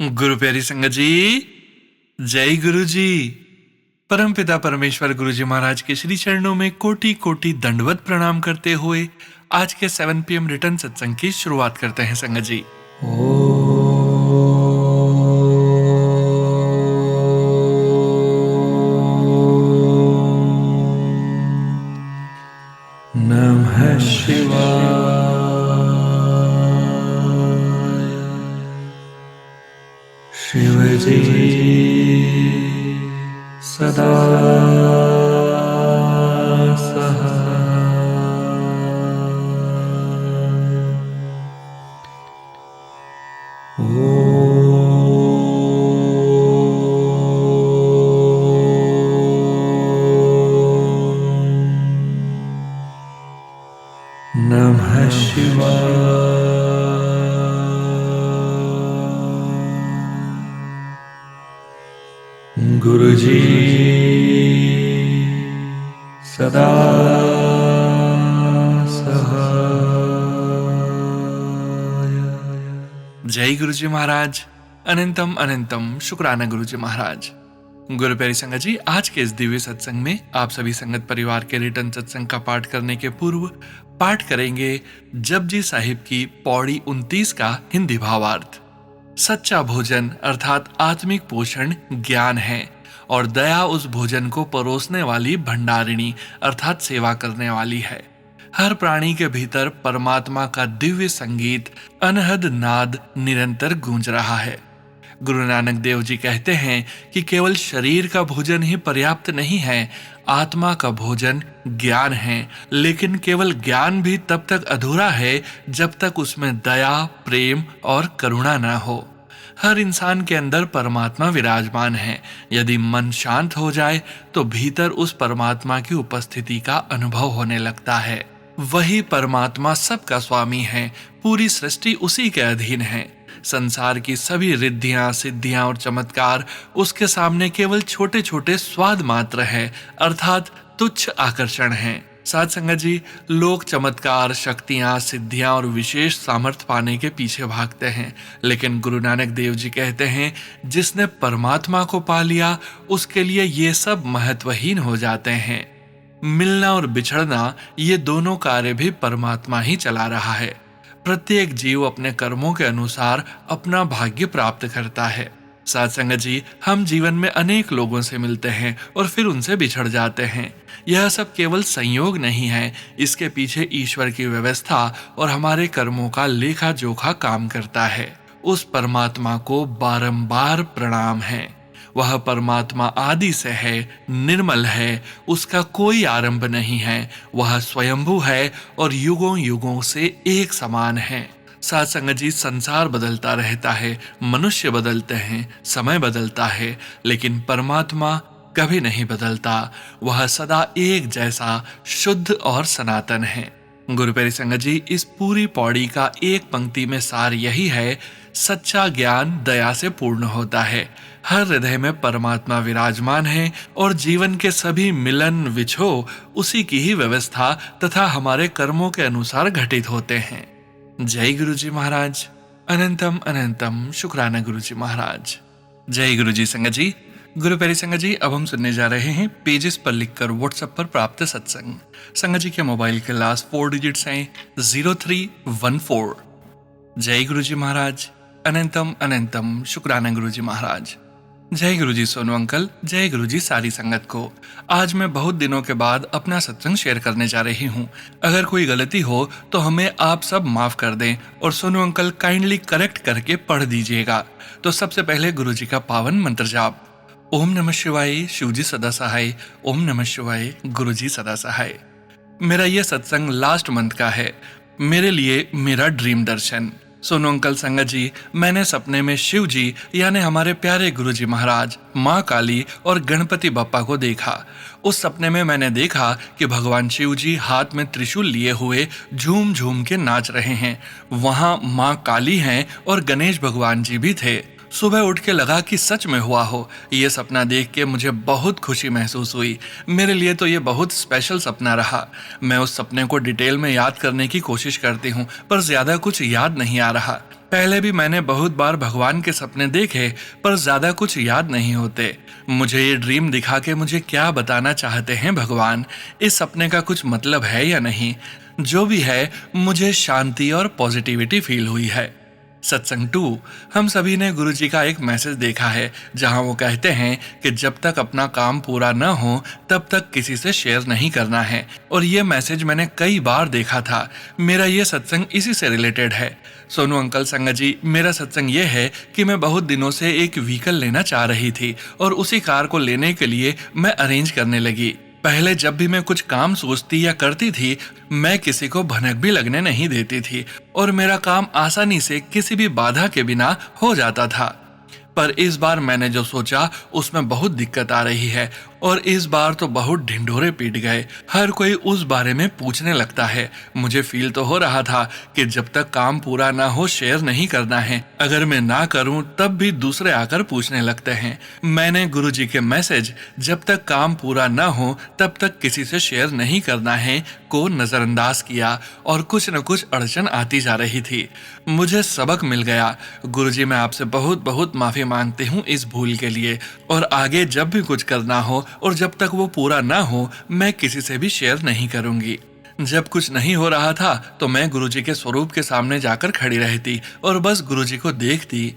गुरु प्यारी संगत जी, जय गुरु जी। परमपिता परमेश्वर गुरु जी महाराज के श्री चरणों में कोटि कोटि दंडवत प्रणाम करते हुए आज के 7 PM रिटर्न सत्संग की शुरुआत करते हैं संगत जी। नमः शिवाय। शिव जी सदा सहाय। नमः शिवाय। गुरु जी सदा सहाय। जय गुरु जी महाराज। अनंतम अनंतम शुक्राना गुरु जी महाराज। गुरु प्यारी संगत जी, आज के इस दिव्य सत्संग में आप सभी संगत परिवार के रिटर्न सत्संग का पाठ करने के पूर्व पाठ करेंगे जपजी साहिब की पौड़ी 29 का हिंदी भावार्थ। सच्चा भोजन अर्थात आत्मिक पोषण ज्ञान है और दया उस भोजन को परोसने वाली भंडारिणी अर्थात सेवा करने वाली है। हर प्राणी के भीतर परमात्मा का दिव्य संगीत अनहद नाद निरंतर गूंज रहा है। गुरु नानक देव जी कहते हैं कि केवल शरीर का भोजन ही पर्याप्त नहीं है, आत्मा का भोजन ज्ञान है। लेकिन केवल ज्ञान भी तब तक अधूरा है जब तक उसमें दया, प्रेम और करुणा न हो। हर इंसान के अंदर परमात्मा विराजमान है। यदि मन शांत हो जाए तो भीतर उस परमात्मा की उपस्थिति का अनुभव होने लगता है। वही परमात्मा सबका स्वामी है, पूरी सृष्टि उसी के अधीन है। संसार की सभी रिद्धियां, सिद्धियां और चमत्कार उसके सामने केवल छोटे छोटे स्वाद मात्र है अर्थात तुच्छ आकर्षण है। साथ संगत जी, लोग चमत्कार, शक्तियां, सिद्धियां और विशेष सामर्थ्य पाने के पीछे भागते हैं, लेकिन गुरु नानक देव जी कहते हैं जिसने परमात्मा को पा लिया उसके लिए ये सब महत्वहीन हो जाते हैं। मिलना और बिछड़ना ये दोनों कार्य भी परमात्मा ही चला रहा है। प्रत्येक जीव अपने कर्मों के अनुसार अपना भाग्य प्राप्त करता है। साथ संगत जी, हम जीवन में अनेक लोगों से मिलते हैं और फिर उनसे बिछड़ जाते हैं। यह सब केवल संयोग नहीं है, इसके पीछे ईश्वर की व्यवस्था और हमारे कर्मों का लेखा जोखा काम करता है। उस परमात्मा को बारंबार प्रणाम है। वह परमात्मा आदि से है, निर्मल है, उसका कोई आरंभ नहीं है। वह स्वयंभू है और युगों युगों से एक समान है। साथ संगत जी, संसार बदलता रहता है, मनुष्य बदलते हैं, समय बदलता है, लेकिन परमात्मा कभी नहीं बदलता। वह सदा एक जैसा शुद्ध और सनातन है। गुरु प्यारी संगत जी, इस पूरी पौड़ी का एक पंक्ति में सार यही है, सच्चा ज्ञान दया से पूर्ण होता है। हर हृदय में परमात्मा विराजमान है और जीवन के सभी मिलन विछोह उसी की ही व्यवस्था तथा हमारे कर्मों के अनुसार घटित होते हैं। जय गुरु जी महाराज। अनंतम अनंतम शुक्राना गुरु जी महाराज। जय गुरु जी संगत जी। गुरु प्यारी संगत जी, अब हम सुनने जा रहे हैं पेजेस पर लिखकर व्हाट्सएप पर प्राप्त सत्संग। संगत जी के मोबाइल के लास्ट 4 डिजिट्स हैं 0314। जय गुरु जी महाराज। अनंतम अनंतम शुक्राना गुरु जी महाराज। जय गुरु जी सोनू अंकल। जय गुरु जी सारी संगत को। आज मैं बहुत दिनों के बाद अपना सत्संग शेयर करने जा रही हूँ। अगर कोई गलती हो तो हमें आप सब माफ कर दें और सोनू अंकल काइंडली करेक्ट करके पढ़ दीजिएगा। तो सबसे पहले गुरु जी का पावन मंत्र जाप। ओम नमः शिवाय, शिव जी सदा सहाय। ओम नमः शिवाय, गुरु जी सदा सहाय। मेरा यह सत्संग लास्ट मंथ का है। मेरे लिए मेरा ड्रीम दर्शन। सोनू अंकल संगत जी, मैंने सपने में शिव जी यानी हमारे प्यारे गुरु जी महाराज, माँ काली और गणपति बप्पा को देखा। उस सपने में मैंने देखा कि भगवान शिव जी हाथ में त्रिशूल लिए हुए झूम झूम के नाच रहे हैं। वहाँ माँ काली हैं और गणेश भगवान जी भी थे। सुबह उठ के लगा कि सच में हुआ हो। ये सपना देख के मुझे बहुत खुशी महसूस हुई। मेरे लिए तो ये बहुत स्पेशल सपना रहा। मैं उस सपने को डिटेल में याद करने की कोशिश करती हूँ पर ज्यादा कुछ याद नहीं आ रहा। पहले भी मैंने बहुत बार भगवान के सपने देखे, पर ज्यादा कुछ याद नहीं होते। मुझे ये ड्रीम दिखा के मुझे क्या बताना चाहते हैं भगवान, इस सपने का कुछ मतलब है या नहीं। जो भी है, मुझे शांति और पॉजिटिविटी फील हुई है। सत्संग 2, हम सभी ने गुरुजी का एक मैसेज देखा है जहां वो कहते हैं कि जब तक अपना काम पूरा न हो तब तक किसी से शेयर नहीं करना है, और ये मैसेज मैंने कई बार देखा था। मेरा ये सत्संग इसी से रिलेटेड है। सोनू अंकल संगत जी, मेरा सत्संग ये है कि मैं बहुत दिनों से एक व्हीकल लेना चाह रही थी और उसी कार को लेने के लिए मैं अरेंज करने लगी। पहले जब भी मैं कुछ काम सोचती या करती थी, मैं किसी को भनक भी लगने नहीं देती थी और मेरा काम आसानी से किसी भी बाधा के बिना हो जाता था। पर इस बार मैंने जो सोचा उसमें बहुत दिक्कत आ रही है, और इस बार तो बहुत ढिंढोरे पीट गए। हर कोई उस बारे में पूछने लगता है। मुझे फील तो हो रहा था कि जब तक काम पूरा ना हो शेयर नहीं करना है, अगर मैं ना करूं तब भी दूसरे आकर पूछने लगते हैं। मैंने गुरुजी के मैसेज जब तक काम पूरा ना हो तब तक किसी से शेयर नहीं करना है को नजरअंदाज किया और कुछ न कुछ अड़चन आती जा रही थी। मुझे सबक मिल गया। गुरुजी, मैं आपसे बहुत बहुत माफी मांगती हूँ इस भूल के लिए, और आगे जब भी कुछ करना हो और जब तक वो पूरा ना हो मैं किसी से भी शेयर नहीं करूंगी। जब कुछ नहीं हो रहा था तो मैं गुरुजी के स्वरूप के सामने जाकर खड़ी रहती और बस गुरुजी को देखती।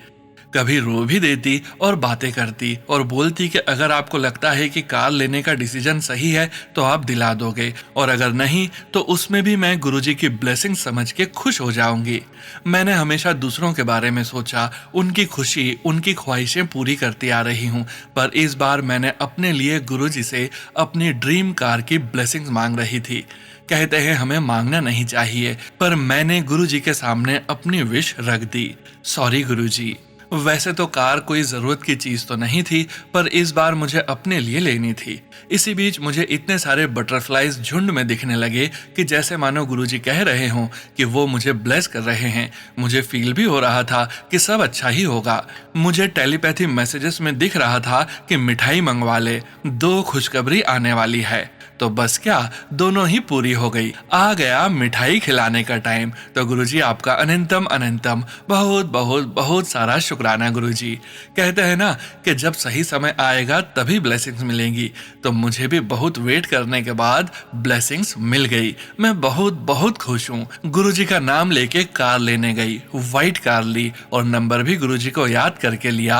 कभी रो भी देती और बातें करती और बोलती कि अगर आपको लगता है कि कार लेने का डिसीजन सही है तो आप दिला दोगे, और अगर नहीं तो उसमें भी मैं गुरुजी की ब्लेसिंग समझ के खुश हो जाऊंगी। मैंने हमेशा दूसरों के बारे में सोचा, उनकी खुशी, उनकी ख्वाहिशें पूरी करती आ रही हूँ, पर इस बार मैंने अपने लिए गुरुजी से अपनी ड्रीम कार की ब्लेसिंग्स मांग रही थी। कहते हैं हमें मांगना नहीं चाहिए, पर मैंने गुरुजी के सामने अपनी विश रख दी। सॉरी गुरुजी। वैसे तो कार कोई जरूरत की चीज तो नहीं थी, पर इस बार मुझे अपने लिए लेनी थी। इसी बीच मुझे इतने सारे बटरफ्लाईज झुंड में दिखने लगे कि जैसे मानो गुरुजी कह रहे हों कि वो मुझे ब्लेस कर रहे हैं। मुझे फील भी हो रहा था कि सब अच्छा ही होगा। मुझे टेलीपैथी मैसेजेस में दिख रहा था कि मिठाई मंगवा ले, 2 खुशखबरी आने वाली है। तो बस क्या, दोनों ही पूरी हो गई। आ गया मिठाई खिलाने का टाइम। तो गुरुजी, आपका अनंतम अनंतम बहुत बहुत बहुत सारा शुक्राना गुरुजी। कहते हैं ना कि जब सही समय आएगा तभी ब्लेसिंग्स मिलेंगी, तो मुझे भी बहुत वेट करने के बाद ब्लेसिंग्स मिल गई। मैं बहुत बहुत खुश हूँ। गुरुजी का नाम लेके कार लेने गई, व्हाइट कार ली और नंबर भी गुरुजी को याद करके लिया,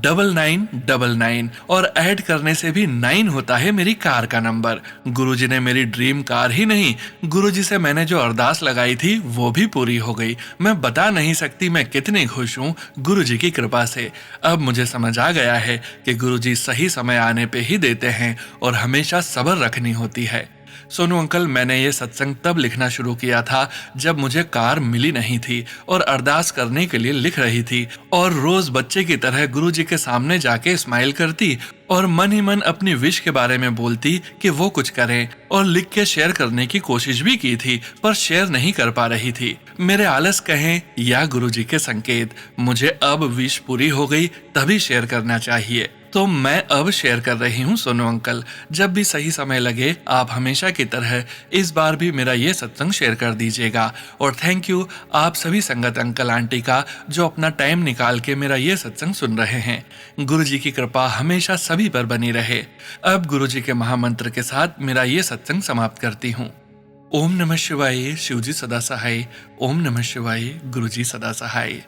9999, और ऐड करने से भी 9 होता है मेरी कार का नंबर। गुरुजी ने मेरी ड्रीम कार ही नहीं, गुरुजी से मैंने जो अरदास लगाई थी वो भी पूरी हो गई। मैं बता नहीं सकती मैं कितनी खुश हूँ गुरुजी की कृपा से। अब मुझे समझ आ गया है कि गुरुजी सही समय आने पे ही देते हैं और हमेशा सब्र रखनी होती है। सोनू अंकल, मैंने ये सत्संग तब लिखना शुरू किया था जब मुझे कार मिली नहीं थी और अरदास करने के लिए लिख रही थी, और रोज बच्चे की तरह गुरुजी के सामने जाके स्माइल करती और मन ही मन अपनी विश के बारे में बोलती कि वो कुछ करें, और लिख के शेयर करने की कोशिश भी की थी पर शेयर नहीं कर पा रही थी। मेरे आलस कहें या गुरुजी के संकेत, मुझे अब विश पूरी हो गई तभी शेयर करना चाहिए, तो मैं अब शेयर कर रही हूँ सोनू अंकल। जब भी सही समय लगे आप हमेशा की तरह इस बार भी मेरा ये सत्संग शेयर कर दीजिएगा। और थैंक यू आप सभी संगत अंकल आंटी का जो अपना टाइम निकाल के मेरा ये सत्संग सुन रहे हैं। गुरुजी की कृपा हमेशा सभी पर बनी रहे। अब गुरुजी के महामंत्र के साथ मेरा ये सत्संग समाप्त करती हूँ। ओम नमः शिवाय, शिवजी सदा सहाय। ओम नमः शिवाय, गुरुजी सदा सहाय।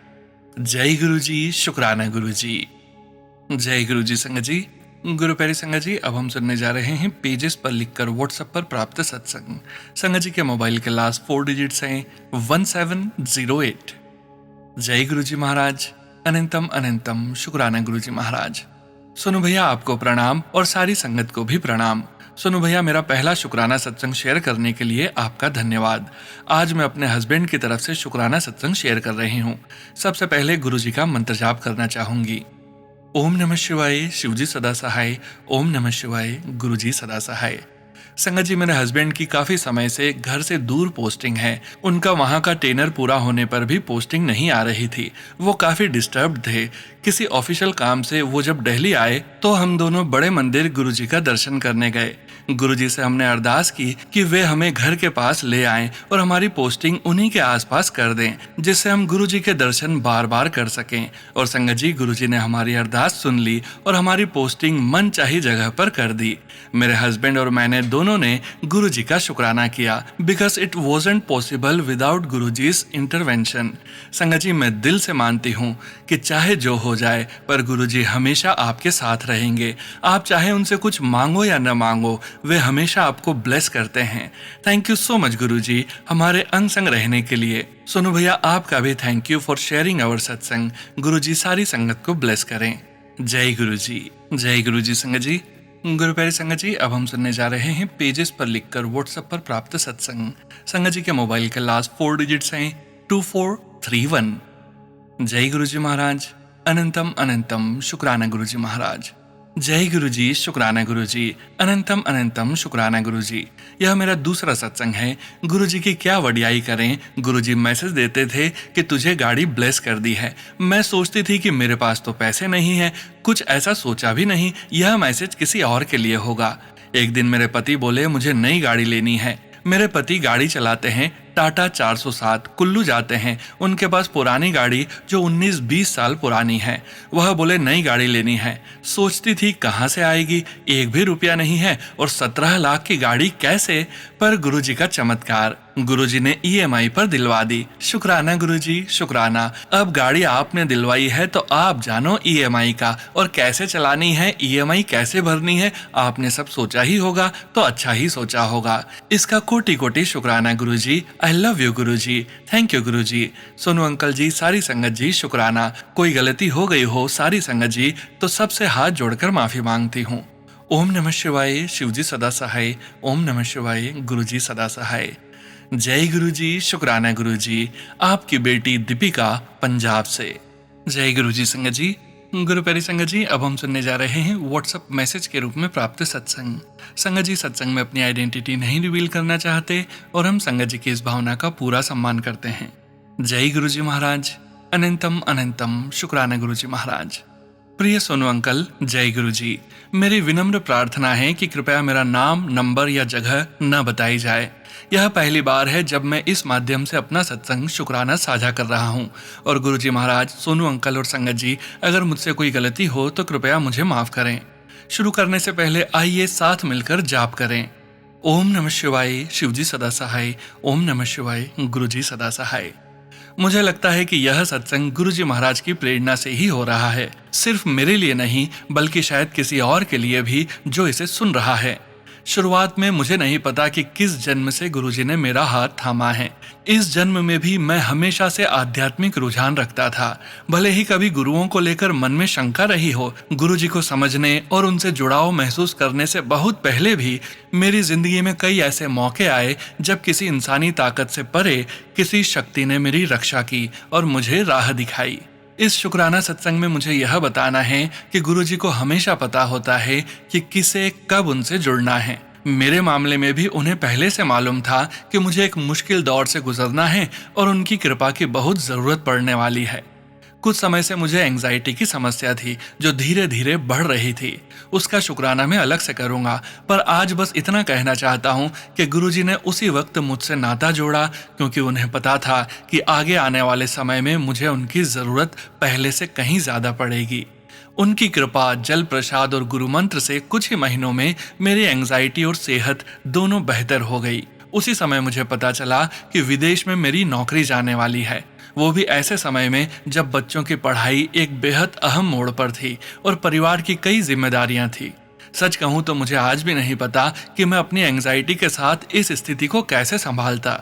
जय गुरुजी, शुक्राना गुरुजी। जय गुरुजी संगत जी। गुरु प्यारी संगत जी, अब हम सुनने जा रहे हैं पेजेस पर लिखकर व्हाट्सएप पर प्राप्त सत्संग। संगत जी के मोबाइल के लास्ट 4 डिजिट्स हैं 1708। जय गुरुजी महाराज, अनंतम अनंतम शुक्राना गुरुजी महाराज। सोनू भैया, आपको प्रणाम और सारी संगत को भी प्रणाम। सोनू भैया, मेरा पहला शुक्राना सत्संग शेयर करने के लिए आपका धन्यवाद। आज मैं अपने हस्बैंड की तरफ से शुक्राना सत्संग शेयर कर रही हूँ। सबसे पहले गुरुजी का मंत्र जाप करना चाहूंगी। ओम नमः शिवाय, शिवजी सदा सहाय। ओम नमः शिवाय, गुरुजी सदा सहाय। संगत जी, मेरे हस्बैंड की काफी समय से घर से दूर पोस्टिंग है। उनका वहां का टेनर पूरा होने पर भी पोस्टिंग नहीं आ रही थी। वो काफी डिस्टर्ब्ड थे। किसी ऑफिशियल काम से वो जब दिल्ली आए तो हम दोनों बड़े मंदिर गुरुजी का दर्शन करने गए। गुरुजी से हमने अरदास की कि वे हमें घर के पास ले आएं और हमारी पोस्टिंग उन्हीं के आसपास कर दें, जिससे हम गुरुजी के दर्शन बार बार कर सकें। और संगत जी, गुरुजी ने हमारी अरदास सुन ली और हमारी पोस्टिंग मन चाही जगह पर कर दी। मेरे हस्बैंड और मैंने दोनों ने गुरुजी का शुक्राना किया, because it wasn't possible without Guruji's intervention. संगत जी, मैं दिल से मानती हूँ कि चाहे जो हो जाए, पर गुरुजी हमेशा आपके साथ रहेंगे। आप चाहे उनसे कुछ मांगो या न मांगो, वे हमेशा आपको ब्लेस करते हैं। थैंक यू सो मच गुरुजी, हमारे अंग संग रहने के लिए। सोनू भैया, आपका भी thank you for sharing our satsang. Guruji सारी संगत को ब्लेस करें। जय गुरुजी, जय गुरुजी। संगत जी, गुरु प्यारी संगत जी, अब हम सुनने जा रहे हैं पेजेस पर लिखकर व्हाट्सएप पर प्राप्त सत्संग। संगत जी के मोबाइल के लास्ट 4 डिजिट्स हैं 2431। जय गुरुजी महाराज, अनंतम अनंतम शुक्राना गुरुजी महाराज। जय गुरुजी, शुक्राना गुरुजी, अनंतम अनंतम शुक्राना गुरुजी। यह मेरा दूसरा सत्संग है। गुरुजी की क्या वडियाई करें। गुरुजी मैसेज देते थे कि तुझे गाड़ी ब्लेस कर दी है। मैं सोचती थी कि मेरे पास तो पैसे नहीं है, कुछ ऐसा सोचा भी नहीं, यह मैसेज किसी और के लिए होगा। एक दिन मेरे पति बोले मुझे नई गाड़ी लेनी है। मेरे पति गाड़ी चलाते हैं, टाटा 407। कुल्लू जाते हैं, उनके पास पुरानी गाड़ी जो 19-20 साल पुरानी है। वह बोले नई गाड़ी लेनी है। सोचती थी कहाँ से आएगी, एक भी रुपया नहीं है और 17 लाख की गाड़ी कैसे। पर गुरुजी का चमत्कार, गुरुजी ने EMI पर दिलवा दी। शुक्राना गुरुजी, शुक्राना। अब गाड़ी आपने दिलवाई है तो आप जानो EMI का, और कैसे चलानी है, EMI कैसे भरनी है, आपने सब सोचा ही होगा, तो अच्छा ही सोचा होगा। इसका कोटि कोटि शुक्राना Guruji. I love you Guruji, thank you Guruji. Sonu uncle ji, सारी संगत जी, शुक्राना। कोई गलती हो गई हो सारी संगत जी तो सबसे हाथ जोड़कर माफी मांगती हूँ। ओम नमः शिवाय, शिवजी सदा सहाय। ओम नमः शिवाय, गुरुजी सदा सहाय। जय गुरुजी, शुक्राना गुरुजी। आपकी बेटी दीपिका, पंजाब से। जय गुरुजी संगत जी। गुरु प्यारी संगत जी, अब हम सुनने जा रहे हैं व्हाट्सएप मैसेज के रूप में प्राप्त सत्संग। संगत जी सत्संग में अपनी आइडेंटिटी नहीं रिवील करना चाहते और हम संगत जी की इस भावना का पूरा सम्मान करते हैं। जय गुरुजी महाराज, अनंतम अनंतम शुक्राना गुरुजी महाराज। प्रिय सोनू अंकल, जय गुरुजी। मेरी विनम्र प्रार्थना है कि कृपया मेरा नाम, नंबर या जगह न बताई जाए। यह पहली बार है जब मैं इस माध्यम से अपना सत्संग शुक्राना साझा कर रहा हूँ। और गुरुजी महाराज, सोनू अंकल और संगत जी, अगर मुझसे कोई गलती हो तो कृपया मुझे माफ करें। शुरू करने से पहले आइए साथ मिलकर जाप करें। ओम नमः शिवाय, शिवजी सदा सहाय। ओम नमः शिवाय, गुरुजी सदा सहाय। मुझे लगता है कि यह सत्संग गुरुजी महाराज की प्रेरणा से ही हो रहा है, सिर्फ मेरे लिए नहीं बल्कि शायद किसी और के लिए भी जो इसे सुन रहा है। शुरुआत में मुझे नहीं पता कि किस जन्म से गुरुजी ने मेरा हाथ थामा है। इस जन्म में भी मैं हमेशा से आध्यात्मिक रुझान रखता था। भले ही कभी गुरुओं को लेकर मन में शंका रही हो, गुरुजी को समझने और उनसे जुड़ाव महसूस करने से बहुत पहले भी मेरी जिंदगी में कई ऐसे मौके आए जब किसी इंसानी ताकत से परे किसी शक्ति ने मेरी रक्षा की और मुझे राह दिखाई। इस शुक्राना सत्संग में मुझे यह बताना है कि गुरुजी को हमेशा पता होता है कि किसे कब उनसे जुड़ना है। मेरे मामले में भी उन्हें पहले से मालूम था कि मुझे एक मुश्किल दौर से गुजरना है और उनकी कृपा की बहुत जरूरत पड़ने वाली है। कुछ समय से मुझे एंजाइटी की समस्या थी जो धीरे धीरे बढ़ रही थी। उसका शुक्राना मैं अलग से करूंगा, पर आज बस इतना कहना चाहता हूं कि गुरुजी ने उसी वक्त मुझसे नाता जोड़ा, क्योंकि उन्हें पता था कि आगे आने वाले समय में मुझे उनकी जरूरत पहले से कहीं ज्यादा पड़ेगी। उनकी कृपा, जल प्रसाद और गुरु मंत्र से कुछ ही महीनों में मेरी एंजाइटी और सेहत दोनों बेहतर हो गई। उसी समय मुझे पता चला कि विदेश में मेरी नौकरी जाने वाली है, वो भी ऐसे समय में जब बच्चों की पढ़ाई एक बेहद अहम मोड़ पर थी और परिवार की कई जिम्मेदारियां थी। सच कहूं तो मुझे आज भी नहीं पता कि मैं अपनी एंजाइटी के साथ इस स्थिति को कैसे संभालता।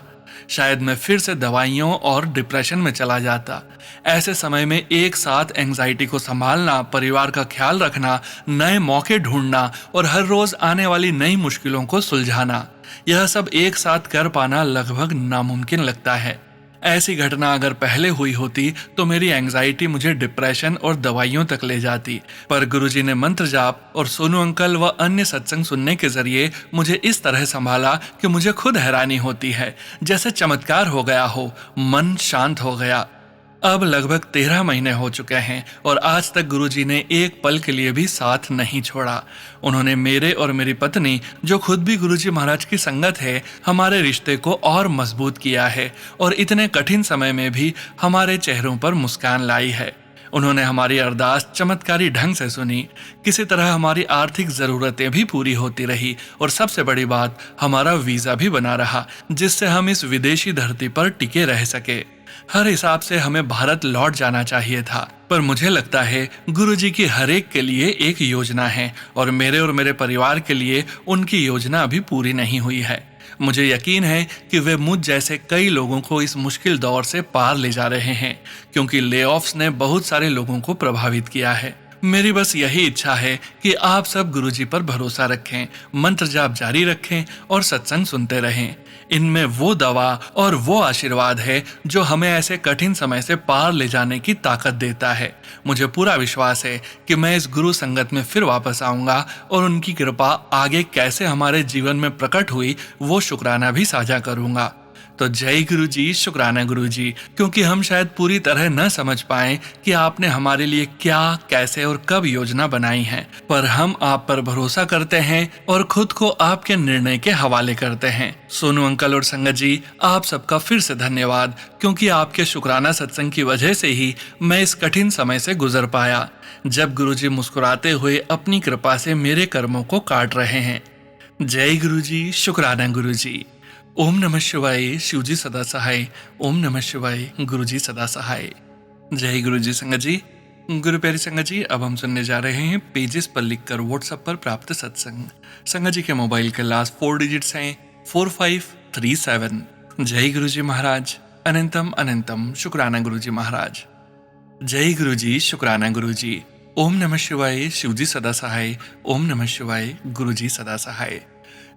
शायद मैं फिर से दवाइयों और डिप्रेशन में चला जाता। ऐसे समय में एक साथ एंजाइटी को संभालना, परिवार का ख्याल रखना, नए मौके ढूंढना और हर रोज आने वाली नई मुश्किलों को सुलझाना, यह सब एक साथ कर पाना लगभग नामुमकिन लगता है। ऐसी घटना अगर पहले हुई होती तो मेरी एंजाइटी मुझे डिप्रेशन और दवाइयों तक ले जाती, पर गुरुजी ने मंत्र जाप और सोनू अंकल व अन्य सत्संग सुनने के जरिए मुझे इस तरह संभाला कि मुझे खुद हैरानी होती है, जैसे चमत्कार हो गया हो, मन शांत हो गया। अब लगभग 13 महीने हो चुके हैं और आज तक गुरुजी ने एक पल के लिए भी साथ नहीं छोड़ा। उन्होंने मेरे और मेरी पत्नी, जो खुद भी गुरुजी महाराज की संगत है, हमारे रिश्ते को और मजबूत किया है और इतने कठिन समय में भी हमारे चेहरों पर मुस्कान लाई है। उन्होंने हमारी अरदास चमत्कारी ढंग से सुनी। किसी तरह हमारी आर्थिक जरूरतें भी पूरी होती रही और सबसे बड़ी बात, हमारा वीजा भी बना रहा, जिससे हम इस विदेशी धरती पर टिके रह सके। हर हिसाब से हमें भारत लौट जाना चाहिए था, पर मुझे लगता है गुरुजी की हर एक के लिए एक योजना है और मेरे परिवार के लिए उनकी योजना अभी पूरी नहीं हुई है। मुझे यकीन है कि वे मुझ जैसे कई लोगों को इस मुश्किल दौर से पार ले जा रहे हैं, क्योंकि लेऑफ्स ने बहुत सारे लोगों को प्रभावित किया है। मेरी बस यही इच्छा है कि आप सब गुरुजी पर भरोसा रखें, मंत्र जाप जारी रखें और सत्संग सुनते रहें। इनमें वो दवा और वो आशीर्वाद है जो हमें ऐसे कठिन समय से पार ले जाने की ताकत देता है। मुझे पूरा विश्वास है कि मैं इस गुरु संगत में फिर वापस आऊंगा और उनकी कृपा आगे कैसे हमारे जीवन में प्रकट हुई वो शुक्राना भी साझा करूंगा। तो जय गुरु जी, शुक्राना गुरु जी, क्योंकि हम शायद पूरी तरह न समझ पाए कि आपने हमारे लिए क्या, कैसे और कब योजना बनाई है, पर हम आप पर भरोसा करते हैं और खुद को आपके निर्णय के हवाले करते हैं। सोनू अंकल और संगत जी, आप सबका फिर से धन्यवाद, क्योंकि आपके शुक्राना सत्संग की वजह से ही मैं इस कठिन समय से गुजर पाया, जब गुरुजी मुस्कुराते हुए अपनी कृपा से मेरे कर्मों को काट रहे हैं। जय गुरु जी, शुक्राना गुरु जी। ओम नमः शिवाय, शिवजी सदा सहाय। ओम नमः शिवाय, गुरुजी सदा सहाय। जय गुरु जी। संगत जी, गुरु प्यारी संगत जी, अब हम सुनने जा रहे हैं पेजेस पर लिखकर व्हाट्सएप पर प्राप्त सत्संग। संगत जी के मोबाइल के लास्ट 4 डिजिट्स हैं 4537। जय गुरु जी महाराज, अनंतम अनंतम शुक्राना गुरु जी महाराज। जय गुरु जी, शुक्राना गुरु जी। ओम नमः शिवाय, शिवजी सदा सहाय। ओम नमः शिवाय, गुरुजी सदा सहाय।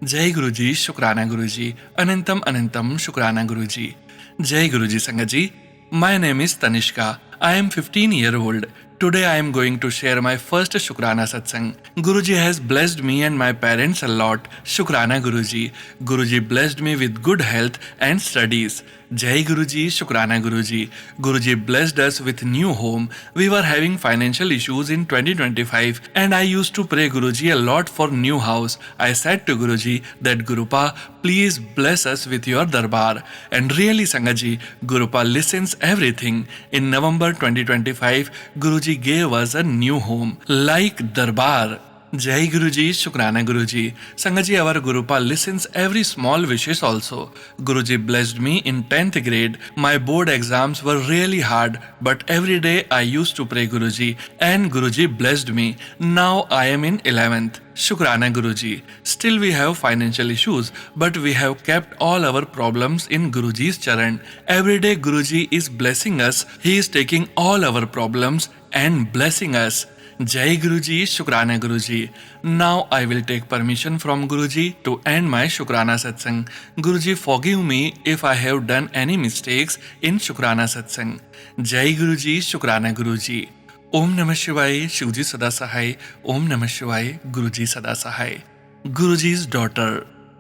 जय गुरु जी, शुक्राना गुरु जी, अनंतम अनंतम शुक्राना गुरु जी। जय गुरु जी। संगत जी, my name is Tanishka. I am 15 years old. Today I am going to share my first Shukrana Satsang. Guruji has blessed me and my parents a lot. Shukrana Guruji. Guruji blessed me with good health and studies. Jai Guruji, Shukrana Guruji. Guruji blessed us with new home. We were having financial issues in 2025 and I used to pray Guruji a lot for new house. I said to Guruji that Gurupa, please bless us with your darbar. And really Sangaji, Gurupa listens everything. In November 2025, Guruji gave us a new home, like darbar. Jai Guruji, Shukrana Guruji. Sangaji, our Gurupa listens every small wishes also. Guruji blessed me in 10th grade. My board exams were really hard, but every day I used to pray Guruji and Guruji blessed me. Now I am in 11th. Shukrana Guruji. Still we have financial issues, but we have kept all our problems in Guruji's charan. Every day Guruji is blessing us. He is taking all our problems and blessing us. Jai Guruji, Shukrana Guruji. Now I will take permission from Guruji to end my Shukrana Satsang. Guruji, forgive me if I have done any mistakes in Shukrana Satsang. Jai Guruji, Shukrana Guruji. Om Namah Shivaya, Shivji Sada Sahai. Om Namah Shivaya, Guruji Sada Sahai. Guruji's daughter.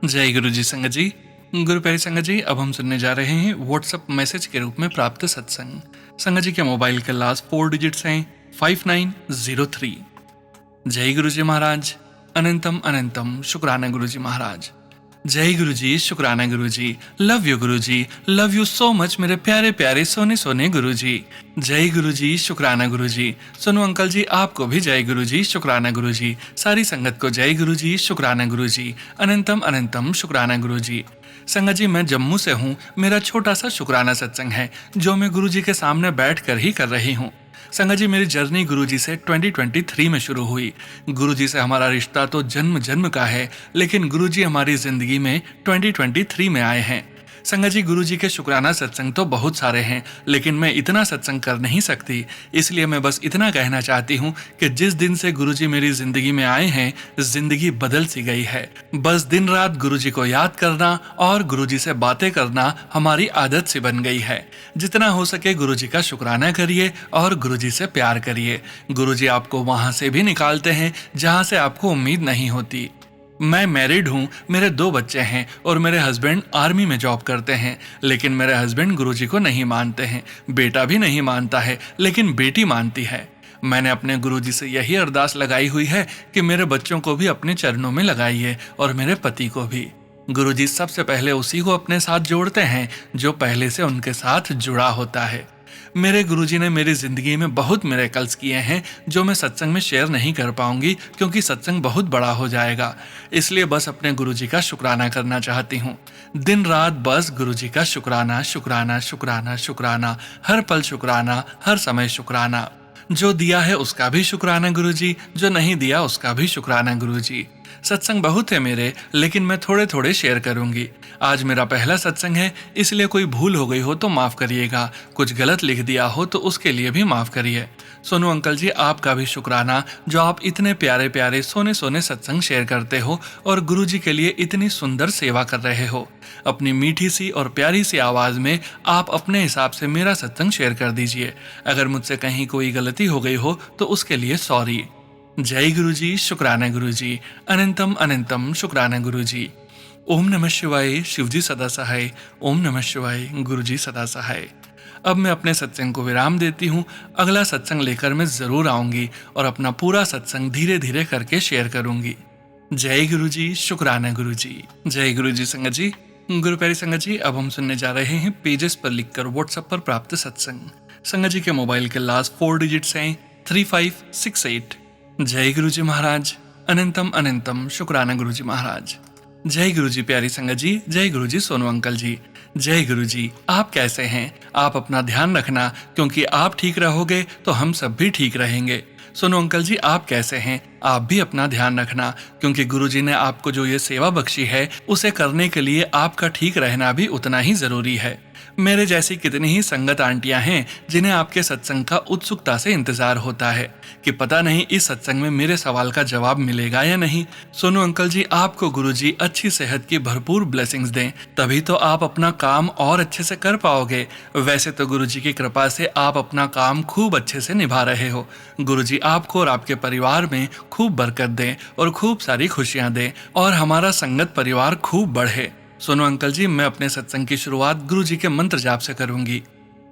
जय गुरुजी। संगत जी, गुरु प्यारी संगत जी, अब हम सुनने जा रहे हैं व्हाट्सएप मैसेज के रूप में प्राप्त सत्संग। संगत जी के मोबाइल के लास्ट 4 डिजिट्स हैं 5903। जय गुरु जी महाराज, अनंतम अनंतम शुक्राना गुरु जी महाराज। जय गुरु जी, शुक्राना गुरु जी। Love you Guru ji, love you so much मेरे प्यारे प्यारे सोने सोने गुरु जी। जय गुरु जी, शुक्राना गुरु जी। सुनो अंकल जी, आपको भी जय गुरु जी, शुक्राना गुरु जी। सारी संगत को जय गुरु जी, शुक्राना गुरु जी। अनंतम अनंतम शुक्राना गुरु जी। संगत जी, मैं जम्मू से हूँ। मेरा छोटा सा शुक्राना सत्संग है जो मैं गुरु जी के सामने बैठ कर ही कर रही हूँ। संगत जी, मेरी जर्नी गुरुजी से 2023 में शुरू हुई। गुरुजी से हमारा रिश्ता तो जन्म जन्म का है, लेकिन गुरुजी हमारी जिंदगी में 2023 में आए हैं। संगत जी, गुरुजी के शुक्राना सत्संग तो बहुत सारे हैं, लेकिन मैं इतना सत्संग कर नहीं सकती। इसलिए मैं बस इतना कहना चाहती हूँ कि जिस दिन से गुरुजी मेरी जिंदगी में आए हैं, जिंदगी बदल सी गई है। बस दिन रात गुरुजी को याद करना और गुरुजी से बातें करना हमारी आदत सी बन गई है। जितना हो सके गुरुजी का शुक्राना करिए और गुरुजी से प्यार करिए। गुरुजी आपको वहां से भी निकालते हैं जहां से आपको उम्मीद नहीं होती। मैं मैरिड हूँ, मेरे 2 बच्चे हैं और मेरे हस्बैंड आर्मी में जॉब करते हैं। लेकिन मेरे हस्बैंड गुरुजी को नहीं मानते हैं। बेटा भी नहीं मानता है, लेकिन बेटी मानती है। मैंने अपने गुरुजी से यही अरदास लगाई हुई है कि मेरे बच्चों को भी अपने चरणों में लगाइए और मेरे पति को भी। गुरुजी सबसे पहले उसी को अपने साथ जोड़ते हैं जो पहले से उनके साथ जुड़ा होता है। मेरे गुरुजी ने मेरी जिंदगी में बहुत मिरेकल्स किए हैं जो मैं सत्संग में शेयर नहीं कर पाऊंगी क्योंकि सत्संग बहुत बड़ा हो जाएगा। इसलिए बस अपने गुरुजी का शुक्राना करना चाहती हूँ। दिन रात बस गुरुजी का शुक्राना शुक्राना शुक्राना शुक्राना, हर पल शुक्राना, हर समय शुक्राना। जो दिया है उसका भी शुक्राना गुरुजी, जो नहीं दिया उसका भी शुक्राना गुरुजी। सत्संग बहुत है मेरे, लेकिन मैं थोड़े थोड़े शेयर करूंगी। आज मेरा पहला सत्संग है, इसलिए कोई भूल हो गई हो तो माफ करिएगा, कुछ गलत लिख दिया हो तो उसके लिए भी माफ करिए। सोनू अंकल जी, आपका भी शुक्राना जो आप इतने प्यारे प्यारे सोने सोने सत्संग शेयर करते हो और गुरुजी के लिए इतनी सुंदर सेवा कर रहे हो। अपनी मीठी सी और प्यारी सी आवाज में आप अपने हिसाब से मेरा सत्संग शेयर कर दीजिए। अगर मुझसे कहीं कोई गलती हो गई हो तो उसके लिए सॉरी। जय गुरुजी, शुक्राना गुरुजी, अनंतम अनंतम शुक्राना गुरुजी। ओम नमः शिवाय, शिवजी सदा सहाय। ओम नमः शिवाय, गुरुजी सदा सहाय। अब मैं अपने सत्संग को विराम देती हूँ। अगला सत्संग लेकर मैं जरूर आऊंगी और अपना पूरा सत्संग धीरे धीरे करके शेयर करूंगी। जय गुरुजी, शुक्राना गुरुजी। जय गुरुजी संगत जी, गुरु प्यारी संगत जी, अब हम सुनने जा रहे हैं पेजेस पर लिखकर व्हाट्सएप पर प्राप्त सत्संग। संगत जी के मोबाइल के लास्ट 4 डिजिट्स हैं 3568। जय गुरुजी महाराज, अनंतम अनंतम शुक्राना गुरुजी महाराज। जय गुरुजी प्यारी संगत जी, जय गुरुजी सोनू अंकल जी। जय गुरुजी, आप कैसे हैं? आप अपना ध्यान रखना, क्योंकि आप ठीक रहोगे तो हम सब भी ठीक रहेंगे। सोनू अंकल जी, आप कैसे हैं? आप भी अपना ध्यान रखना, क्योंकि गुरुजी ने आपको जो ये सेवा बख्शी है उसे करने के लिए आपका ठीक रहना भी उतना ही जरूरी है। मेरे जैसी कितनी ही संगत आंटियां हैं जिन्हें आपके सत्संग का उत्सुकता से इंतजार होता है कि पता नहीं इस सत्संग में मेरे सवाल का जवाब मिलेगा या नहीं। सोनू अंकल जी, आपको गुरुजी अच्छी सेहत की भरपूर ब्लेसिंग्स दें, तभी तो आप अपना काम और अच्छे से कर पाओगे। वैसे तो गुरुजी की कृपा से आप अपना काम खूब अच्छे से निभा रहे हो। गुरुजी आपको और आपके परिवार में खूब बरकत दें और खूब सारी खुशियां दें और हमारा संगत परिवार खूब बढ़े। सोनू अंकल जी, मैं अपने सत्संग की शुरुआत गुरुजी के मंत्र जाप से करूंगी।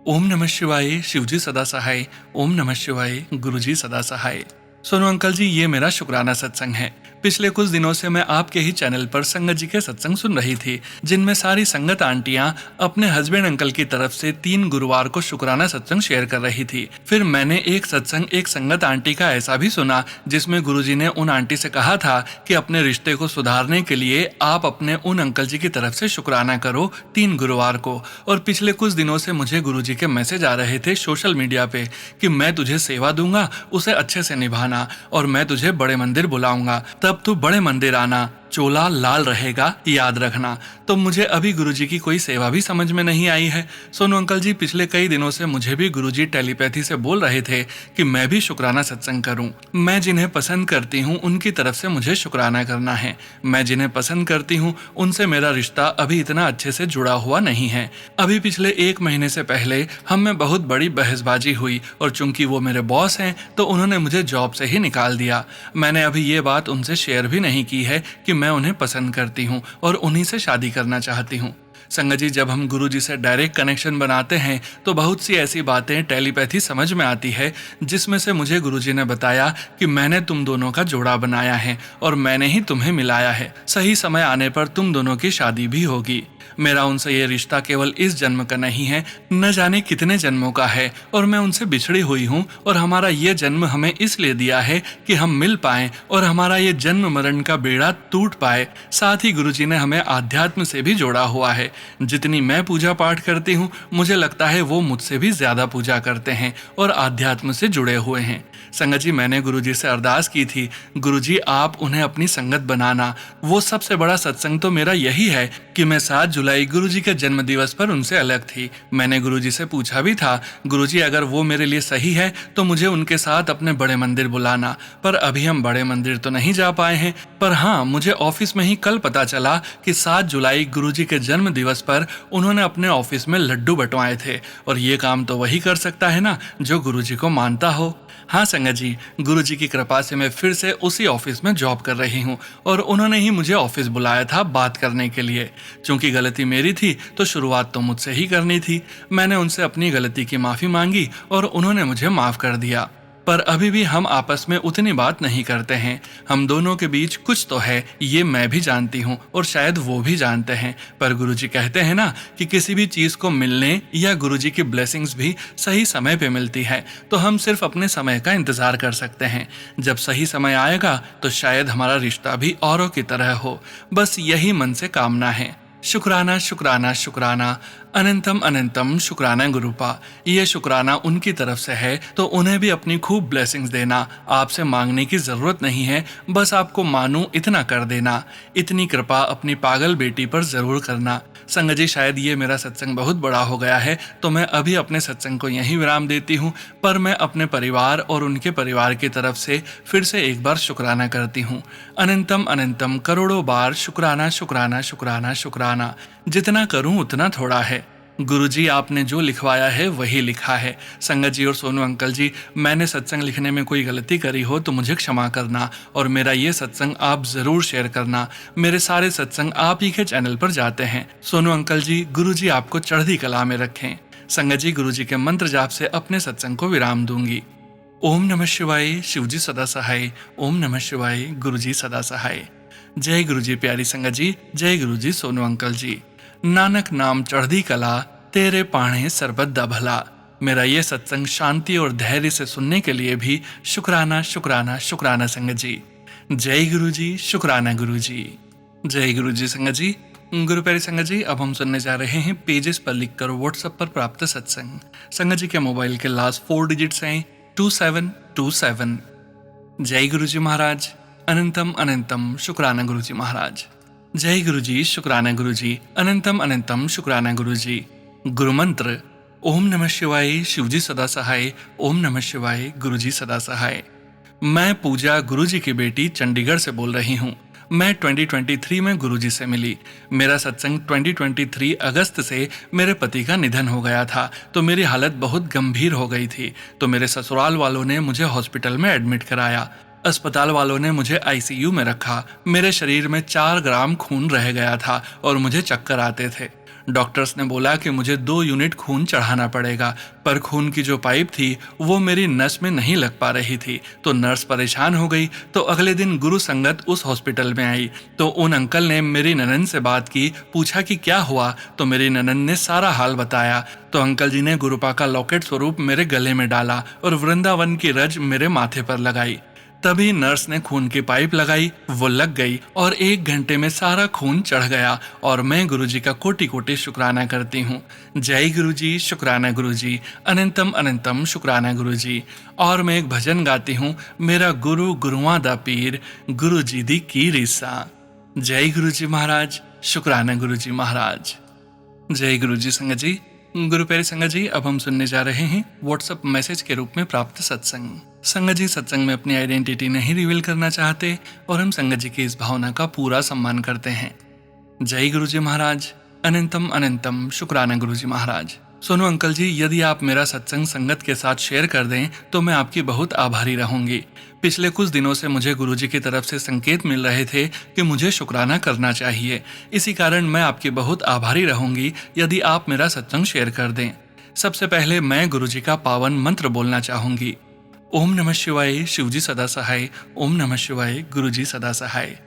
ओम नमः शिवाय, शिवजी सदा सहाय। ओम नमः शिवाय, गुरुजी सदा सहाय। सोनू अंकल जी, ये मेरा शुक्राना सत्संग है। पिछले कुछ दिनों से मैं आपके ही चैनल पर संगत जी के सत्संग सुन रही थी, जिनमें सारी संगत आंटियां अपने हस्बैंड अंकल की तरफ से 3 गुरुवार को शुक्राना सत्संग शेयर कर रही थी। फिर मैंने एक सत्संग एक संगत आंटी का ऐसा भी सुना जिसमें गुरुजी ने उन आंटी से कहा था कि अपने रिश्ते को सुधारने के लिए आप अपने उन अंकल जी की तरफ से शुक्राना करो 3 गुरुवार को। और पिछले कुछ दिनों से मुझे गुरुजी के मैसेज आ रहे थे सोशल मीडिया पे कि मैं तुझे सेवा दूंगा, उसे अच्छे से निभाना, और मैं तुझे बड़े मंदिर बुलाऊंगा, तब तू बड़े मंदिर आना, चोला लाल रहेगा, याद रखना। तो मुझे अभी गुरुजी की कोई सेवा भी समझ में नहीं आई है। सोनू अंकल जी, पिछले कई दिनों से मुझे भी गुरुजी टेलीपैथी से बोल रहे थे कि मैं भी शुक्राना सत्संग करूं। मैं जिन्हें पसंद करती हूं उनकी तरफ से मुझे शुक्राना करना है। मैं जिन्हें पसंद करती हूं उनसे मेरा रिश्ता अभी इतना अच्छे से जुड़ा हुआ नहीं है। अभी पिछले 1 महीने से पहले हम में बहुत बड़ी बहसबाजी हुई और चूंकि वो मेरे बॉस हैं तो उन्होंने मुझे जॉब से ही निकाल दिया। मैंने अभी ये बात उनसे शेयर भी नहीं की है कि मैं उन्हें पसंद करती हूँ और उन्हीं से शादी करना चाहती हूँ। संगत जी, जब हम गुरुजी से डायरेक्ट कनेक्शन बनाते हैं तो बहुत सी ऐसी बातें टेलीपैथी समझ में आती है, जिसमें से मुझे गुरुजी ने बताया कि मैंने तुम दोनों का जोड़ा बनाया है और मैंने ही तुम्हें मिलाया है। सही समय आने पर तुम दोनों की शादी भी होगी। मेरा उनसे ये रिश्ता केवल इस जन्म का नहीं है, न जाने कितने जन्मों का है, और मैं उनसे बिछड़ी हुई हूँ और हमारा ये जन्म हमें इसलिए दिया है कि हम मिल पाएं और हमारा ये जन्म मरण का बेड़ा टूट पाए। साथ ही गुरुजी ने हमें आध्यात्म से भी जोड़ा हुआ है। जितनी मैं पूजा पाठ करती हूँ मुझे लगता है वो मुझसे भी ज्यादा पूजा करते हैं और आध्यात्म से जुड़े हुए हैं। संगत जी, मैंने गुरुजी से अरदास की थी, गुरुजी आप उन्हें अपनी संगत बनाना। वो सबसे बड़ा सत्संग तो मेरा यही है कि मैं 7 जुलाई गुरुजी के जन्म दिवस पर उनसे अलग थी। मैंने गुरुजी से पूछा भी था, गुरुजी अगर वो मेरे लिए सही है तो मुझे उनके साथ अपने बड़े मंदिर बुलाना। पर अभी हम बड़े मंदिर तो नहीं जा पाए हैं। पर हाँ, मुझे ऑफिस में ही कल पता चला कि 7 जुलाई गुरुजी के जन्म दिवस पर उन्होंने अपने ऑफिस में लड्डू बंटवाए थे। और ये काम तो वही कर सकता है ना जो गुरुजी को मानता हो। हाँ संगत जी, गुरुजी की कृपा से मैं फिर से उसी ऑफिस में जॉब कर रही हूँ और उन्होंने ही मुझे ऑफिस बुलाया था बात करने के लिए। चूंकि गलती मेरी थी तो शुरुआत तो मुझसे ही करनी थी। मैंने उनसे अपनी गलती की माफी मांगी और उन्होंने मुझे माफ कर दिया। पर अभी भी हम आपस में उतनी बात नहीं करते हैं। हम दोनों के बीच कुछ तो है, ये मैं भी जानती हूँ और शायद वो भी जानते हैं। पर गुरुजी कहते हैं ना कि किसी भी चीज को मिलने या गुरुजी की ब्लेसिंग्स भी सही समय पे मिलती है। तो हम सिर्फ अपने समय का इंतजार कर सकते हैं। जब सही समय आएगा तो शायद हमारा रिश्ता भी औरों की तरह हो। बस यही मन से कामना है। शुक्राना शुक्राना शुक्राना, अनंतम अनंतम शुक्राना गुरुपा। ये शुक्राना उनकी तरफ से है तो उन्हें भी अपनी खूब ब्लेसिंग्स देना। आपसे मांगने की जरूरत नहीं है, बस आपको मानूं इतना कर देना। इतनी कृपा अपनी पागल बेटी पर जरूर करना। संगत जी, शायद ये मेरा सत्संग बहुत बड़ा हो गया है तो मैं अभी अपने सत्संग को यहीं विराम देती हूँ। पर मैं अपने परिवार और उनके परिवार की तरफ से फिर से एक बार शुक्राना करती हूँ। अनंतम अनंतम करोड़ों बार शुक्राना शुक्राना शुक्राना शुक्राना। जितना करूं उतना थोड़ा है। गुरुजी, आपने जो लिखवाया है वही लिखा है। संगत जी और सोनू अंकल जी, मैंने सत्संग लिखने में कोई गलती करी हो तो मुझे क्षमा करना और मेरा ये सत्संग आप जरूर शेयर करना। मेरे सारे सत्संग आप ही के चैनल पर जाते हैं। सोनू अंकल जी, गुरुजी आपको चढ़ती कला में रखें। संगत जी, गुरुजी के मंत्र जाप से अपने सत्संग को विराम दूंगी। ओम नमः शिवाय, शिवजी सदा सहाय। ओम नमः शिवाय, गुरुजी सदा सहाय। जय गुरुजी प्यारी संगत जी, जय गुरुजी सोनू अंकल जी। नानक नाम चढ़दी कला, तेरे पाणे सरबत दा भला। मेरा ये सत्संग शांति और धैर्य से सुनने के लिए भी शुक्राना शुक्राना शुक्राना संगत जी। जय गुरुजी, शुक्राना गुरुजी। जय गुरुजी संगत जी। गुरु प्यारी संगत जी, अब हम सुनने जा रहे हैं पेजेस पर लिखकर व्हाट्सएप पर प्राप्त सत्संग। संगत जी के मोबाइल के लास्ट 4 डिजिट्स हैं 2727। जय गुरुजी महाराज। अनंतम अनंतम शुक्राना गुरुजी महाराज। जय गुरुजी, शुक्राना गुरुजी। अनंतम अनंतम शुक्राना गुरुजी। गुरु मंत्र, ओम नमः शिवाय, शिवजी सदा सहाय। ओम नमः शिवाय, गुरुजी सदा सहाय। मैं पूजा गुरुजी की बेटी चंडीगढ़ से बोल रही हूँ। मैं 2023 में गुरुजी से मिली। मेरा सत्संग 2023 अगस्त से मेरे पति का निधन हो गया था तो मेरी हालत बहुत गंभीर हो गई थी। तो मेरे ससुराल वालों ने मुझे हॉस्पिटल में एडमिट कराया। अस्पताल वालों ने मुझे आईसीयू में रखा। मेरे शरीर में 4 ग्राम खून रह गया था और मुझे चक्कर आते थे। डॉक्टर्स ने बोला कि मुझे 2 यूनिट खून चढ़ाना पड़ेगा। पर खून की जो पाइप थी वो मेरी नस में नहीं लग पा रही थी। तो नर्स परेशान हो गई। तो अगले दिन गुरु संगत उस हॉस्पिटल में आई तो उन अंकल ने मेरी ननंद से बात की, पूछा कि क्या हुआ। तो मेरी ननंद ने सारा हाल बताया। तो अंकल जी ने गुरुपा का लॉकेट स्वरूप मेरे गले में डाला और वृंदावन की रज मेरे माथे पर लगाई। तभी नर्स ने खून की पाइप लगाई, वो लग गई और 1 घंटे में सारा खून चढ़ गया। और मैं गुरुजी का कोटि कोटि शुक्राना करती हूँ। जय गुरुजी, शुक्राना गुरुजी। अनंतम अनंतम शुक्राना गुरुजी। और मैं एक भजन गाती हूँ, मेरा गुरु गुरुआ दा पीर, गुरुजी दी की रीसा। जय गुरुजी महाराज, शुक्राना गुरुजी महाराज। जय गुरुजी संगत जी। गुरु प्यारी संगत जी, अब हम सुनने जा रहे हैं व्हाट्सएप मैसेज के रूप में प्राप्त सत्संग। संगत जी सत्संग में अपनी आइडेंटिटी नहीं रिवील करना चाहते और हम संगत जी की इस भावना का पूरा सम्मान करते हैं। जय गुरुजी महाराज। अनंतम अनंतम शुक्राना गुरुजी महाराज। सोनू अंकल जी, यदि आप मेरा सत्संग संगत के साथ शेयर कर दें तो मैं आपकी बहुत आभारी रहूंगी। पिछले कुछ दिनों से मुझे गुरुजी की तरफ से संकेत मिल रहे थे कि मुझे शुक्राना करना चाहिए। इसी कारण मैं आपकी बहुत आभारी रहूंगी यदि आप मेरा सत्संग शेयर कर दें। सबसे पहले मैं गुरुजी का पावन मंत्र बोलना चाहूंगी। ओम नमः शिवाय, शिवजी सदा सहाय। ओम नमः शिवाय, गुरुजी सदा सहाय।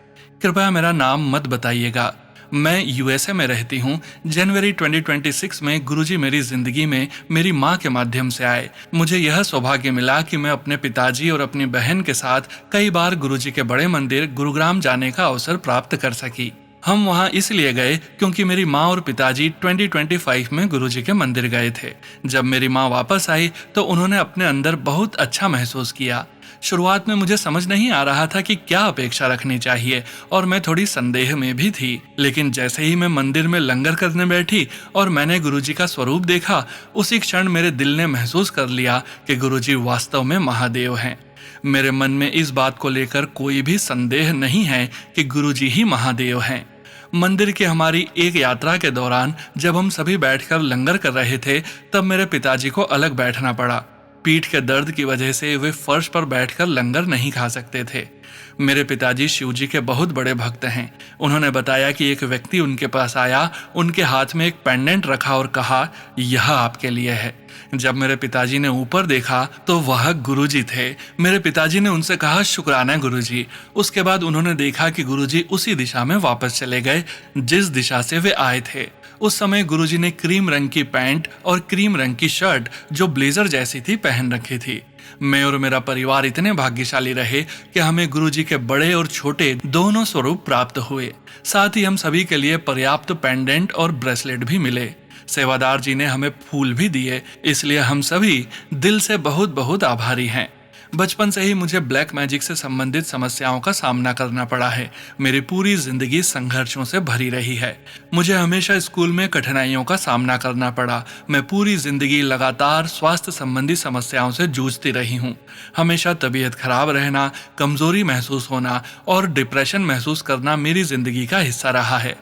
कृपया मेरा नाम मत बताइएगा। मैं यूएसए में रहती हूँ। जनवरी 2026 में गुरुजी मेरी जिंदगी में मेरी माँ के माध्यम से आए। मुझे यह सौभाग्य मिला कि मैं अपने पिताजी और अपनी बहन के साथ कई बार गुरुजी के बड़े मंदिर गुरुग्राम जाने का अवसर प्राप्त कर सकी। हम वहाँ इसलिए गए क्योंकि मेरी माँ और पिताजी 2025 में गुरुजी के मंदिर गए थे। जब मेरी माँ वापस आई तो उन्होंने अपने अंदर बहुत अच्छा महसूस किया। शुरुआत में मुझे समझ नहीं आ रहा था कि क्या अपेक्षा रखनी चाहिए और मैं थोड़ी संदेह में भी थी। लेकिन जैसे ही मैं मंदिर में लंगर करने बैठी और मैंने गुरुजी का स्वरूप देखा, उसी क्षण मेरे दिल ने महसूस कर लिया कि गुरुजी वास्तव में महादेव हैं। मेरे मन में इस बात को लेकर कोई भी संदेह नहीं है कि गुरुजी ही महादेव हैं। मंदिर की हमारी एक यात्रा के दौरान जब हम सभी बैठकर लंगर कर रहे थे, तब मेरे पिताजी को अलग बैठना पड़ा। पीठ के दर्द की वजह से वे फर्श पर बैठकर लंगर नहीं खा सकते थे। मेरे पिताजी शिवजी के बहुत बड़े भक्त हैं। उन्होंने बताया कि एक व्यक्ति उनके पास आया, उनके हाथ में एक पेंडेंट रखा और कहा, यह आपके लिए है। जब मेरे पिताजी ने ऊपर देखा तो वह गुरुजी थे। मेरे पिताजी ने उनसे कहा, शुक्राना गुरुजी। उसके बाद उन्होंने देखा कि गुरुजी उसी दिशा में वापस चले गए जिस दिशा से वे आए थे। उस समय गुरुजी ने क्रीम रंग की पैंट और क्रीम रंग की शर्ट, जो ब्लेजर जैसी थी, पहन रखी थी। मैं और मेरा परिवार इतने भाग्यशाली रहे कि हमें गुरुजी के बड़े और छोटे दोनों स्वरूप प्राप्त हुए। साथ ही हम सभी के लिए पर्याप्त पेंडेंट और ब्रेसलेट भी मिले। सेवादार जी ने हमें फूल भी दिए, इसलिए हम सभी दिल से बहुत बहुत आभारी हैं। बचपन से ही मुझे ब्लैक मैजिक से संबंधित समस्याओं का सामना करना पड़ा है। मेरी पूरी जिंदगी संघर्षों से भरी रही है। मुझे हमेशा स्कूल में कठिनाइयों का सामना करना पड़ा। मैं पूरी जिंदगी लगातार स्वास्थ्य संबंधी समस्याओं से जूझती रही हूँ। हमेशा तबीयत खराब रहना, कमजोरी महसूस होना और डिप्रेशन महसूस करना मेरी जिंदगी का हिस्सा रहा है।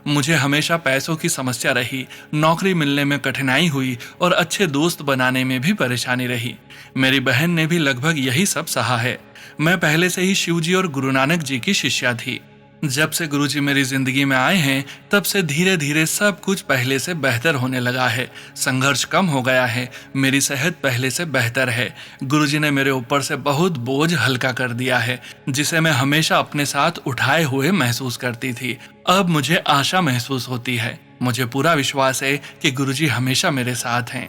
मुझे हमेशा पैसों की समस्या रही, नौकरी मिलने में कठिनाई हुई और अच्छे दोस्त बनाने में भी परेशानी रही। मेरी बहन ने भी लगभग यही सब सहा है। मैं पहले से ही शिवजी और गुरु नानक जी की शिष्या थी। जब से गुरुजी मेरी जिंदगी में आए हैं, तब से धीरे धीरे सब कुछ पहले से बेहतर होने लगा है। संघर्ष कम हो गया है, मेरी सेहत पहले से बेहतर है। गुरुजी ने मेरे ऊपर से बहुत बोझ हल्का कर दिया है, जिसे मैं हमेशा अपने साथ उठाए हुए महसूस करती थी। अब मुझे आशा महसूस होती है। मुझे पूरा विश्वास है कि गुरुजी हमेशा मेरे साथ हैं।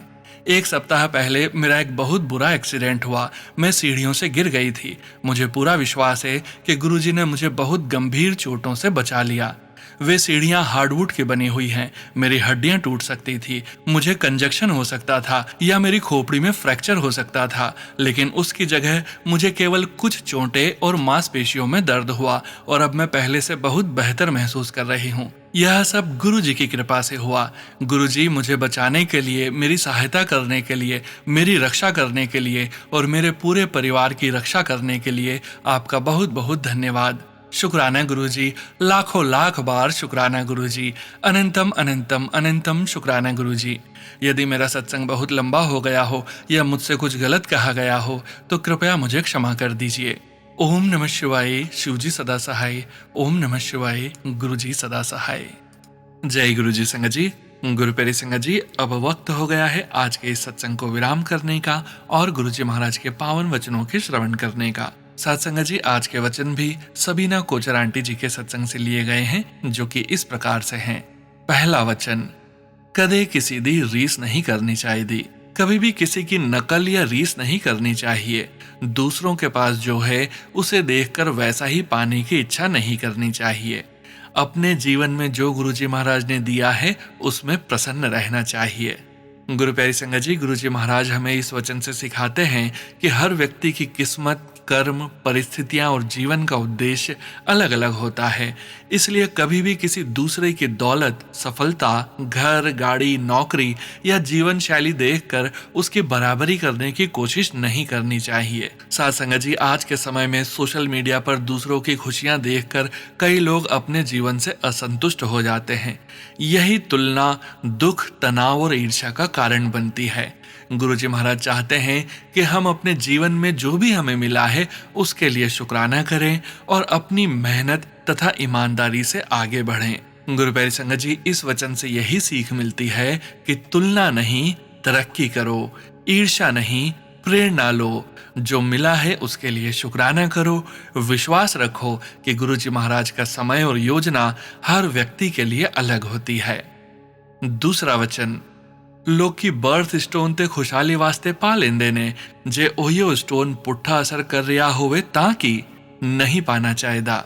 एक सप्ताह पहले मेरा एक बहुत बुरा एक्सीडेंट हुआ। मैं सीढ़ियों से गिर गई थी। मुझे पूरा विश्वास है कि गुरुजी ने मुझे बहुत गंभीर चोटों से बचा लिया। वे सीढ़ियां हार्डवुड की बनी हुई हैं। मेरी हड्डियां टूट सकती थी, मुझे कंजक्शन हो सकता था या मेरी खोपड़ी में फ्रैक्चर हो सकता था, लेकिन उसकी जगह मुझे केवल कुछ चोटें और मांसपेशियों में दर्द हुआ और अब मैं पहले से बहुत बेहतर महसूस कर रही हूँ। यह सब गुरुजी की कृपा से हुआ। गुरुजी मुझे बचाने के लिए, मेरी सहायता करने के लिए, मेरी रक्षा करने के लिए और मेरे पूरे परिवार की रक्षा करने के लिए आपका बहुत बहुत धन्यवाद। शुक्राना गुरुजी, लाखों लाख बार शुक्राना गुरुजी। अनंतम अनंतम अनंतम शुक्राना गुरुजी। यदि मेरा सत्संग बहुत लंबा हो गया हो या मुझसे कुछ गलत कहा गया हो तो कृपया मुझे क्षमा कर दीजिए। ओम नमः शिवाय। शिवजी सदा सहाय। ओम नमः शिवाय। गुरुजी सदा सहाय। जय गुरुजी संगत जी। गुरु प्यारी संगत जी, अब वक्त हो गया है आज के इस सत्संग को विराम करने का और गुरुजी महाराज के पावन वचनों के श्रवण करने का। साथ संगत जी, आज के वचन भी सबीना कोचर आंटी जी के सत्संग से लिए गए हैं, जो कि इस प्रकार से हैं। पहला वचन, कदे किसी दी रीस नहीं करनी चाहिए। कभी भी किसी की नकल या रीस नहीं करनी चाहिए। दूसरों के पास जो है उसे देखकर वैसा ही पाने की इच्छा नहीं करनी चाहिए। अपने जीवन में जो गुरुजी महाराज ने दिया है उसमें प्रसन्न रहना चाहिए। गुरु प्यारी संगत जी, गुरुजी महाराज हमें इस वचन से सिखाते हैं कि हर व्यक्ति की किस्मत, कर्म, परिस्थितियां और जीवन का उद्देश्य अलग अलग होता है। इसलिए कभी भी किसी दूसरे की दौलत, सफलता, घर, गाड़ी, नौकरी या जीवन शैली देखकर उसकी बराबरी करने की कोशिश नहीं करनी चाहिए। साथ संगत जी, आज के समय में सोशल मीडिया पर दूसरों की खुशियां देखकर कई लोग अपने जीवन से असंतुष्ट हो जाते हैं। यही तुलना दुख, तनाव और ईर्ष्या का कारण बनती है। गुरुजी महाराज चाहते हैं कि हम अपने जीवन में जो भी हमें मिला है उसके लिए शुक्राना करें और अपनी मेहनत तथा ईमानदारी से आगे बढ़ें। गुरु प्यारी संगत जी, इस वचन से यही सीख मिलती है कि तुलना नहीं, तरक्की करो, ईर्ष्या नहीं, प्रेरणा लो। जो मिला है उसके लिए शुक्राना करो। विश्वास रखो कि गुरुजी महाराज का समय और योजना हर व्यक्ति के लिए अलग होती है। दूसरा वचन, लोग की बर्थ स्टोन ते खुशहाली वास्ते पा लेंदे ने, जे ओहियो स्टोन पुट्ठा असर कर रहा होवे ताकि नहीं पाना चाहिदा।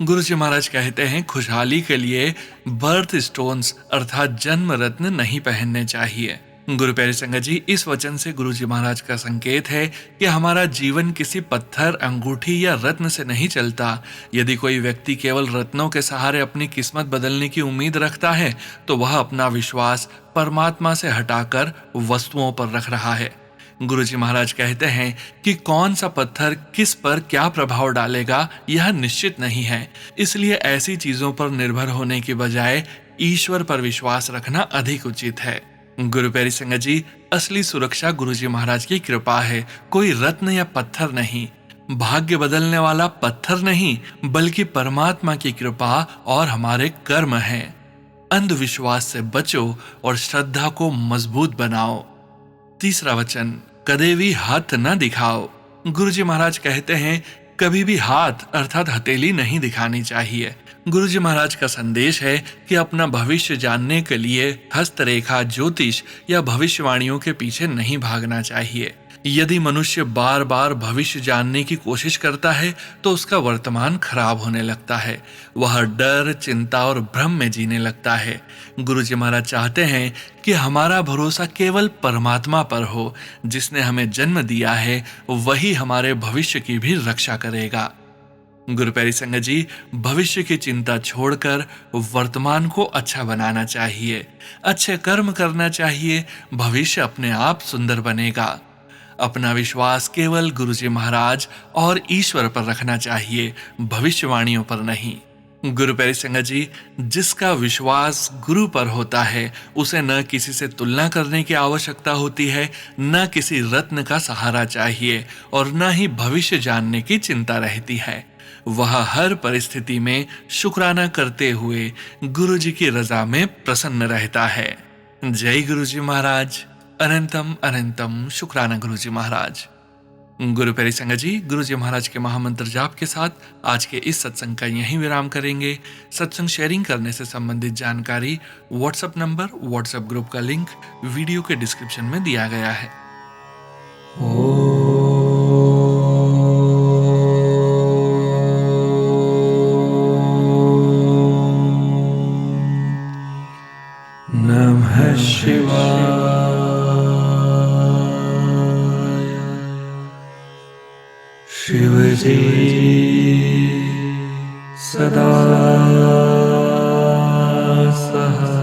गुरुजी महाराज कहते हैं, खुशहाली के लिए बर्थ स्टोन्स अर्थात जन्म रत्न नहीं पहनने चाहिए। गुरु प्यारी संगत जी, इस वचन से गुरु जी महाराज का संकेत है कि हमारा जीवन किसी पत्थर, अंगूठी या रत्न से नहीं चलता। यदि कोई व्यक्ति केवल रत्नों के सहारे अपनी किस्मत बदलने की उम्मीद रखता है तो वह अपना विश्वास परमात्मा से हटाकर वस्तुओं पर रख रहा है। गुरु जी महाराज कहते हैं कि कौन सा पत्थर किस पर क्या प्रभाव डालेगा यह निश्चित नहीं है, इसलिए ऐसी चीजों पर निर्भर होने की बजाय ईश्वर पर विश्वास रखना अधिक उचित है। गुरु प्यारी संगत जी, असली सुरक्षा गुरु जी महाराज की कृपा है, कोई रत्न या पत्थर नहीं, भाग्य बदलने वाला पत्थर नहीं, बल्कि परमात्मा की कृपा और हमारे कर्म हैं। अंधविश्वास से बचो और श्रद्धा को मजबूत बनाओ। तीसरा वचन, कदे भी हाथ न दिखाओ। गुरु जी महाराज कहते हैं कभी भी हाथ अर्थात हथेली नहीं दिखानी चाहिए। गुरु जी महाराज का संदेश है कि अपना भविष्य जानने के लिए हस्तरेखा, ज्योतिष या भविष्यवाणियों के पीछे नहीं भागना चाहिए। यदि मनुष्य बार बार भविष्य जानने की कोशिश करता है तो उसका वर्तमान खराब होने लगता है, वह डर, चिंता और भ्रम में जीने लगता है। गुरु जी महाराज चाहते हैं कि हमारा भरोसा केवल परमात्मा पर हो, जिसने हमें जन्म दिया है वही हमारे भविष्य की भी रक्षा करेगा। गुरु प्यारी संगत जी, भविष्य की चिंता छोड़कर वर्तमान को अच्छा बनाना चाहिए, अच्छे कर्म करना चाहिए, भविष्य अपने आप सुंदर बनेगा। अपना विश्वास केवल गुरु जी महाराज और ईश्वर पर रखना चाहिए, भविष्यवाणियों पर नहीं। गुरु प्यारी संगत जी, जिसका विश्वास गुरु पर होता है उसे न किसी से तुलना करने की आवश्यकता होती है, न किसी रत्न का सहारा चाहिए और न ही भविष्य जानने की चिंता रहती है। वह हर परिस्थिति में शुक्राना करते हुए गुरु जी की रजा में प्रसन्न रहता है। जय गुरु जी महाराज। अनंतम अनंतम शुक्राना गुरु जी महाराज। गुरु प्यारी संगत जी, गुरु जी महाराज के महामंत्र जाप के साथ आज के इस सत्संग का यहीं विराम करेंगे। सत्संग शेयरिंग करने से संबंधित जानकारी, व्हाट्सएप नंबर, व्हाट्सएप ग्रुप का लिंक वीडियो के डिस्क्रिप्शन में दिया गया है। नमः शिवाय। शिवजी सदा सहाय।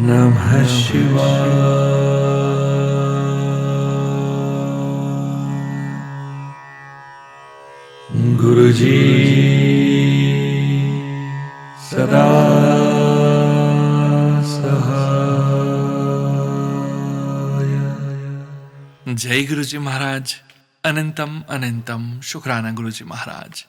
नमः शिवाय। गुरुजी सदा सहाय। जय गुरु जी महाराज। अनंतम अनंतम शुक्राना गुरु जी महाराज।